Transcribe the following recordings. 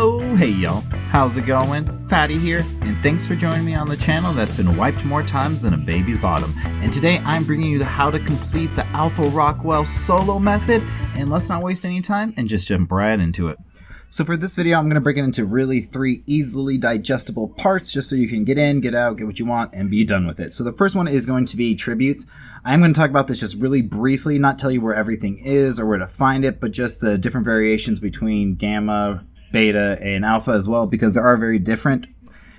Oh, hey y'all, how's it going? Fatty here, and thanks for joining me on the channel that's been wiped more times than a baby's bottom. And today I'm bringing you the how to complete the Alpha Rockwell solo method, and let's not waste any time and just jump right into it. So for this video, I'm going to break it into really 3 easily digestible parts just so you can get in, get out, get what you want, and be done with it. So the first one is going to be tributes. I'm going to talk about this just really briefly, not tell you where everything is or where to find it, but just the different variations between gamma, beta, and alpha as well, because they are very different,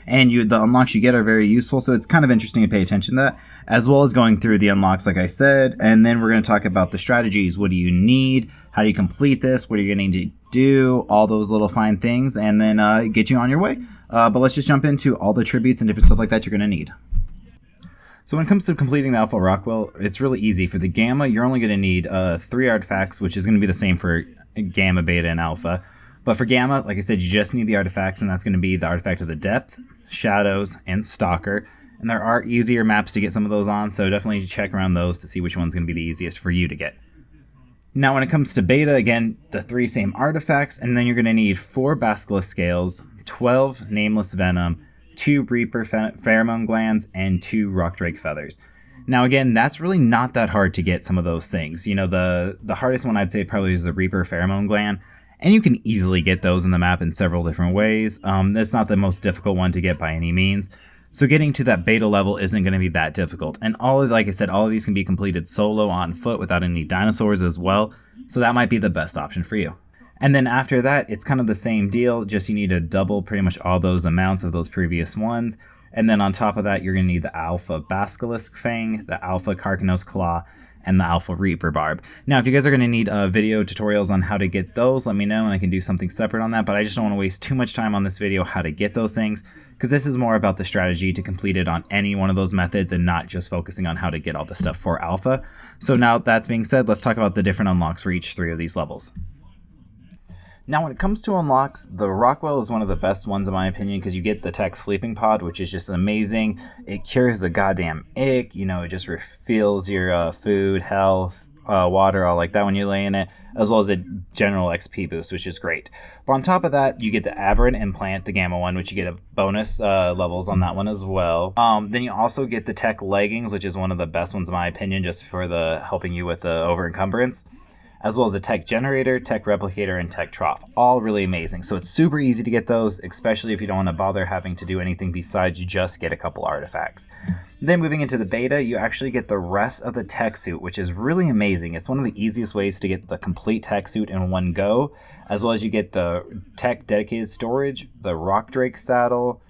and the unlocks you get are very useful, so it's kind of interesting to pay attention to that, as well as going through the unlocks like I said, and then we're going to talk about the strategies. What do you need? How do you complete this? What are you going to need to do? All those little fine things, and then get you on your way. But let's just jump into all the tributes and different stuff like that you're going to need. So when it comes to completing the Alpha Rockwell, it's really easy. For the Gamma, you're only going to need 3 artifacts, which is going to be the same for Gamma, Beta, and Alpha. But for Gamma, like I said, you just need the artifacts, and that's going to be the Artifact of the Depth, Shadows, and Stalker. And there are easier maps to get some of those on, so definitely check around those to see which one's going to be the easiest for you to get. Now when it comes to Beta, again, the 3 same artifacts, and then you're going to need 4 Basilisk Scales, 12 Nameless Venom, 2 Reaper Pheromone Glands, and 2 Rock Drake Feathers. Now again, that's really not that hard to get some of those things. You know, the hardest one I'd say probably is the Reaper Pheromone Gland. And you can easily get those in the map in several different ways. That's not the most difficult one to get by any means. So getting to that beta level isn't going to be that difficult. And like I said, all of these can be completed solo on foot without any dinosaurs as well. So that might be the best option for you. And then after that, it's kind of the same deal. Just you need to double pretty much all those amounts of those previous ones. And then on top of that, you're going to need the Alpha Basilisk Fang, the Alpha Carcanos Claw, and the Alpha Reaper Barb. Now, if you guys are going to need video tutorials on how to get those, let me know and I can do something separate on that, but I just don't want to waste too much time on this video how to get those things, because this is more about the strategy to complete it on any one of those methods and not just focusing on how to get all the stuff for Alpha. So now that's being said, let's talk about the different unlocks for each 3 of these levels. Now when it comes to unlocks, the Rockwell is one of the best ones in my opinion, because you get the Tech Sleeping Pod, which is just amazing. It cures the goddamn ick, you know, it just refills your food, health, water, all like that when you lay in it, as well as a general XP boost, which is great. But on top of that, you get the Aberrant Implant, the Gamma one, which you get a bonus levels on that one as well. Then you also get the Tech Leggings, which is one of the best ones in my opinion, just for the helping you with the over encumbrance, as well as the Tech Generator, Tech Replicator, and Tech Trough. All really amazing. So it's super easy to get those, especially if you don't want to bother having to do anything besides just get a couple artifacts. Then moving into the beta, you actually get the rest of the tech suit, which is really amazing. It's one of the easiest ways to get the complete tech suit in one go, as well as you get the Tech Dedicated Storage, the Rock Drake Saddle,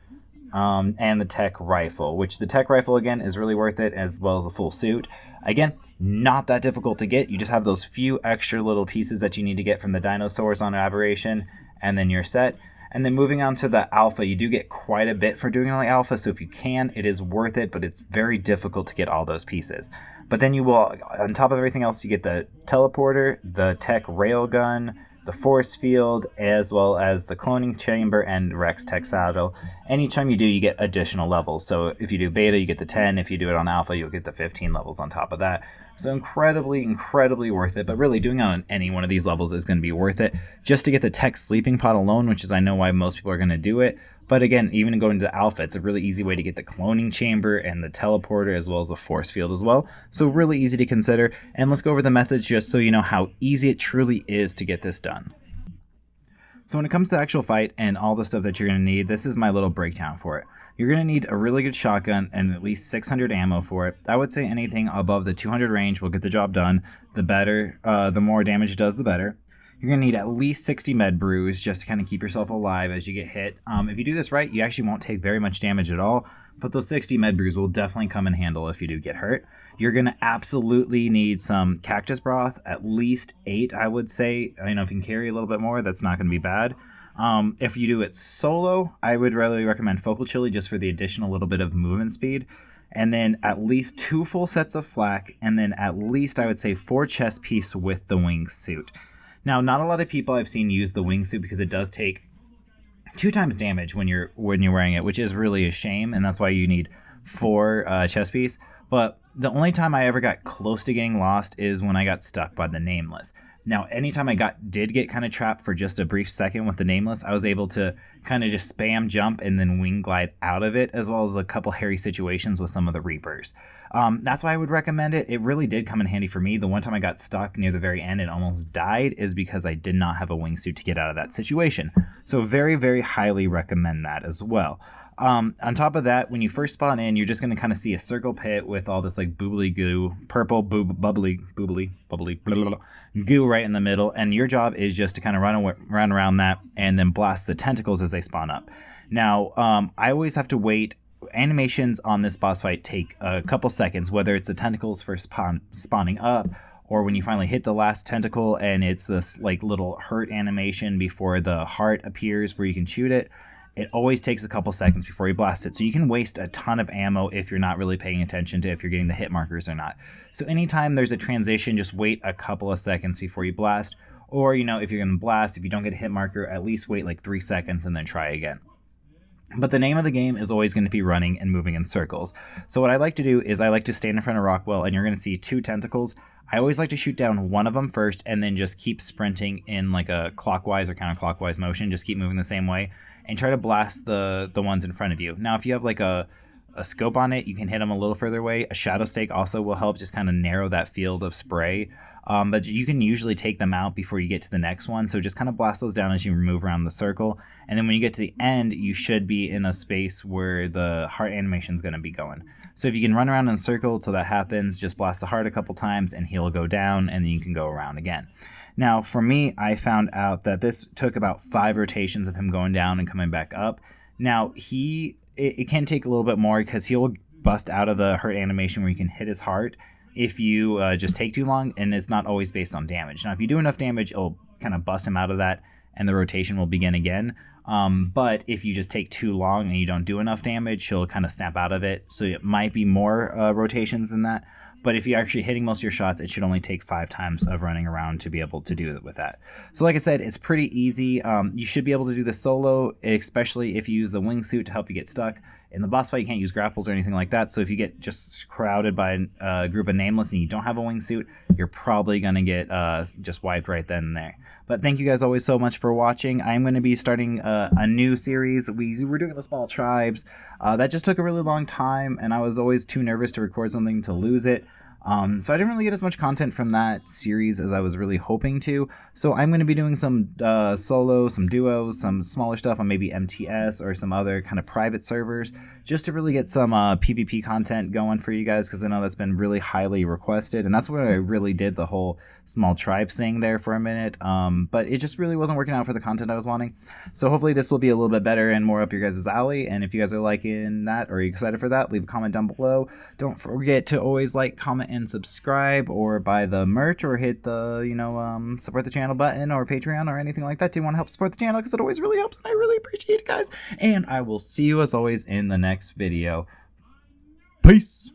and the Tech Rifle, which the Tech Rifle, again, is really worth it, as well as the full suit. Again, not that difficult to get. You just have those few extra little pieces that you need to get from the dinosaurs on Aberration, and then you're set. And then moving on to the Alpha, you do get quite a bit for doing it on the Alpha, so if you can, it is worth it, but it's very difficult to get all those pieces. But then you will, on top of everything else, you get the Teleporter, the Tech Railgun, the Force Field, as well as the Cloning Chamber and Rex Tech Saddle. Anytime you do, you get additional levels. So if you do Beta, you get the 10. If you do it on Alpha, you'll get the 15 levels on top of that. So incredibly, incredibly worth it. But really, doing it on any one of these levels is going to be worth it. Just to get the Tech Sleeping Pod alone, which is I know why most people are going to do it. But again, even going to the Alpha, it's a really easy way to get the Cloning Chamber and the Teleporter, as well as the Force Field as well. So really easy to consider. And let's go over the methods just so you know how easy it truly is to get this done. So when it comes to the actual fight and all the stuff that you're going to need, this is my little breakdown for it. You're going to need a really good shotgun and at least 600 ammo for it. I would say anything above the 200 range will get the job done. The better, the more damage it does, the better. You're going to need at least 60 med brews just to kind of keep yourself alive as you get hit. If you do this right, you actually won't take very much damage at all, but those 60 med brews will definitely come in handle if you do get hurt. You're going to absolutely need some cactus broth, at least 8, I would say. You know, if you can carry a little bit more, that's not going to be bad. If you do it solo, I would really recommend Focal Chili just for the additional little bit of movement speed. And then at least 2 full sets of flak, and then at least, I would say, 4 chest piece with the wingsuit. Now, not a lot of people I've seen use the wingsuit because it does take 2 times damage when you're wearing it, which is really a shame, and that's why you need 4 chest piece. But the only time I ever got close to getting lost is when I got stuck by the Nameless. Now, anytime I did get kind of trapped for just a brief second with the Nameless, I was able to kind of just spam jump and then wing glide out of it, as well as a couple hairy situations with some of the Reapers. That's why I would recommend it. It really did come in handy for me. The one time I got stuck near the very end and almost died is because I did not have a wingsuit to get out of that situation. So very, very highly recommend that as well. On top of that, when you first spawn in, you're just going to kind of see a circle pit with all this like boobly goo, purple bubbly goo right in the middle. And your job is just to kind of run around that and then blast the tentacles as they spawn up. Now, I always have to wait. Animations on this boss fight take a couple seconds, whether it's the tentacles first spawning up, or when you finally hit the last tentacle and it's this like little hurt animation before the heart appears where you can shoot it. It always takes a couple seconds before you blast it. So you can waste a ton of ammo if you're not really paying attention to if you're getting the hit markers or not. So anytime there's a transition, just wait a couple of seconds before you blast. Or, you know, if you're going to blast, if you don't get a hit marker, at least wait like 3 seconds and then try again. But the name of the game is always going to be running and moving in circles. So what I like to do is I like to stand in front of Rockwell, and you're going to see 2 tentacles. I always like to shoot down one of them first and then just keep sprinting in like a clockwise or counterclockwise motion. Just keep moving the same way and try to blast the ones in front of you. Now, if you have like a scope on it, you can hit them a little further away. A shadow stake also will help just kind of narrow that field of spray. But you can usually take them out before you get to the next one. So just kind of blast those down as you move around the circle. And then when you get to the end, you should be in a space where the heart animation is going to be going. So if you can run around in a circle till that happens, just blast the heart a couple times and he'll go down and then you can go around again. Now, for me, I found out that this took about 5 rotations of him going down and coming back up. Now, it can take a little bit more because he'll bust out of the hurt animation where you can hit his heart if you just take too long, and it's not always based on damage. Now, if you do enough damage, it'll kind of bust him out of that, and the rotation will begin again. But if you just take too long and you don't do enough damage, he'll kind of snap out of it. So it might be more rotations than that. But if you're actually hitting most of your shots, it should only take 5 times of running around to be able to do it with that. So like I said, it's pretty easy. You should be able to do this solo, especially if you use the wingsuit to help you get stuck. In the boss fight, you can't use grapples or anything like that. So if you get just crowded by a group of Nameless and you don't have a wingsuit, you're probably going to get just wiped right then and there. But thank you guys always so much for watching. I'm going to be starting a new series. We're doing the small tribes. That just took a really long time, and I was always too nervous to record something to lose it. So I didn't really get as much content from that series as I was really hoping to. So I'm going to be doing some solo, some duos, some smaller stuff on maybe MTS or some other kind of private servers, just to really get some PvP content going for you guys, because I know that's been really highly requested, and that's where I really did the whole small tribe thing there for a minute. But it just really wasn't working out for the content I was wanting. So hopefully this will be a little bit better and more up your guys' alley. And if you guys are liking that or are you excited for that, leave a comment down below. Don't forget to always like, comment, and subscribe, or buy the merch, or hit the support the channel button, or Patreon, or anything like that. Do you want to help support the channel? Because it always really helps, and I really appreciate it, guys. And I will see you as always in the next video. Peace.